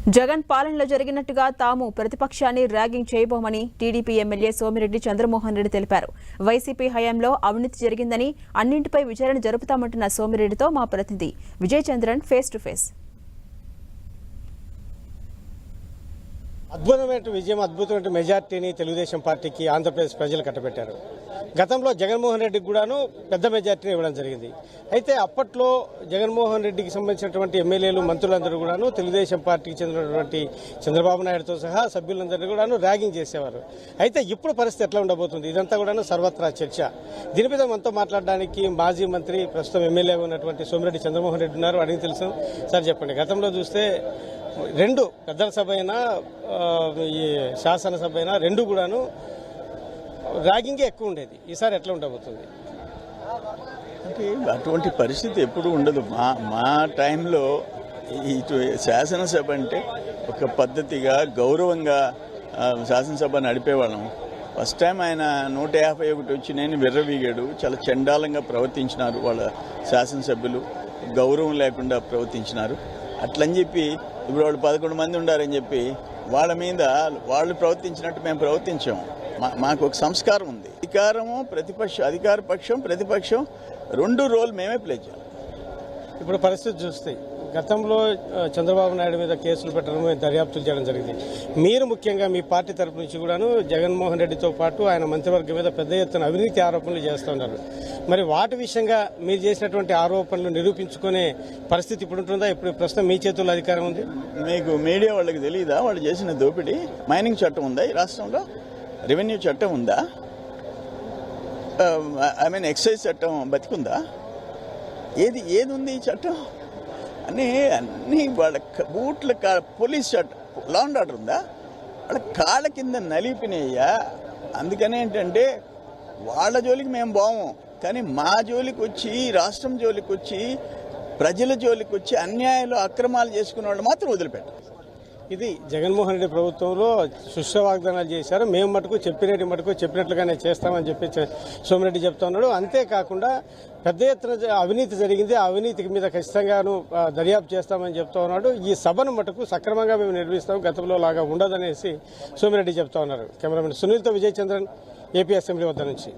జగన్ పాలనలో జరిగినట్టుగా తాము ప్రతిపక్షాన్ని ర్యాగింగ్ చేయబోమని టీడీపీ ఎమ్మెల్యే సోమిరెడ్డి చంద్రమోహన్ రెడ్డి తెలిపారు. వైసీపీ హయాంలో అవినీతి జరిగిందని అన్నింటిపై విచారణ జరుపుతామంటున్న సోమిరెడ్డితో మా ప్రతినిధి Vijay Chandran face to face. అద్భుతమైన విజయం, అద్భుతమైన మెజార్టీని తెలుగుదేశం పార్టీకి ఆంధ్రప్రదేశ్ ప్రజలు కట్టబెట్టారు. గతంలో జగన్మోహన్ రెడ్డికి కూడాను పెద్ద మెజార్టీని ఇవ్వడం జరిగింది. అయితే అప్పట్లో జగన్మోహన్ రెడ్డికి సంబంధించినటువంటి ఎమ్మెల్యేలు, మంత్రులందరూ కూడాను తెలుగుదేశం పార్టీకి చెందినటువంటి చంద్రబాబు నాయుడుతో సహా సభ్యులందరినీ కూడాను ర్యాగింగ్ చేసేవారు. అయితే ఇప్పుడు పరిస్థితి ఎట్లా ఉండబోతుంది? ఇదంతా కూడాను సర్వత్రా చర్చ. దీని మీద మనతో మాట్లాడడానికి మాజీ మంత్రి, ప్రస్తుతం ఎమ్మెల్యే ఉన్నటువంటి సోమిరెడ్డి చంద్రమోహన్ రెడ్డి ఉన్నారు. అడిగి తెలుసు. సార్ చెప్పండి, గతంలో చూస్తే రెండు పెద్దల సభ అయినా ఈ శాసనసభ అయినా రెండు కూడాను ర్యాగింగే ఎక్కువ ఉండేది. ఈసారి ఎట్లా ఉండబోతుంది? అంటే అటువంటి పరిస్థితి ఎప్పుడు ఉండదు. మా టైంలో ఇటు శాసనసభ అంటే ఒక పద్ధతిగా గౌరవంగా శాసనసభ నడిపేవాళ్ళం. ఫస్ట్ టైం ఆయన 151 వచ్చి నేను విర్రవీగాడు. చాలా చండాలంగా ప్రవర్తించినారు వాళ్ళ శాసనసభ్యులు, గౌరవం లేకుండా ప్రవర్తించినారు. అట్లని చెప్పి ఇప్పుడు వాళ్ళు 11 మంది ఉండారని చెప్పి వాళ్ళ మీద వాళ్ళు ప్రవర్తించినట్టు మేము ప్రవర్తించాము. మాకు ఒక సంస్కారం ఉంది. అధికార పక్షం ప్రతిపక్షం రెండు రోల్ మేమే ప్లే చేయాలి. ఇప్పుడు పరిస్థితి చూస్తే గతంలో చంద్రబాబు నాయుడు మీద కేసులు పెట్టడం, దర్యాప్తులు చేయడం జరిగింది. మీరు ముఖ్యంగా మీ పార్టీ తరపు నుంచి కూడాను జగన్మోహన్ రెడ్డితో పాటు ఆయన మంత్రివర్గం మీద పెద్ద ఎత్తున అవినీతి ఆరోపణలు చేస్తున్నారు. మరి వాటి విషయంగా మీరు చేసినటువంటి ఆరోపణలు నిరూపించుకునే పరిస్థితి ఇప్పుడు ఉంటుందా? ఇప్పుడు ప్రస్తుతం మీ చేతుల్లో అధికారం ఉంది. మీకు మీడియా వాళ్ళకి తెలియదా వాళ్ళు చేసిన దోపిడీ? మైనింగ్ చట్టం ఉందా ఈ రాష్ట్రంలో? రెవెన్యూ చట్టం ఉందా? ఎక్సైజ్ చట్టం బతికుందా? ఏది ఉంది ఈ చట్టం? అన్నీ వాళ్ళ బూట్ల పోలీస్ చట్టం, లా అండ్ ఆర్డర్ ఉందా? వాళ్ళ కాళ్ళ కింద నలిపినయ్యా. అందుకని ఏంటంటే వాళ్ళ జోలికి మేము బాము, కానీ మా జోలికి వచ్చి, రాష్ట్రం జోలికి వచ్చి, ప్రజల జోలికి వచ్చి అన్యాయాలు అక్రమాలు చేసుకునే వాళ్ళు మాత్రం వదిలిపెట్టారు. ఇది జగన్మోహన్ రెడ్డి ప్రభుత్వంలో శుష్క వాగ్దానాలు చేశారు. మేము మటుకు చెప్పినట్లుగానే చేస్తామని చెప్పి సోమిరెడ్డి చెప్తా ఉన్నాడు. అంతేకాకుండా పెద్ద ఎత్తున అవినీతి జరిగింది, ఆ అవినీతికి మీద ఖచ్చితంగాను దర్యాప్తు చేస్తామని చెప్తా ఉన్నాడు. ఈ సభను మటుకు సక్రమంగా మేము నిర్వహిస్తాం, గతంలో లాగా ఉండదనేసి సోమిరెడ్డి చెప్తా ఉన్నారు. కెమెరామెన్ సునీల్తో విజయ్ చంద్రన్, ఏపీ అసెంబ్లీ వద్ద నుంచి.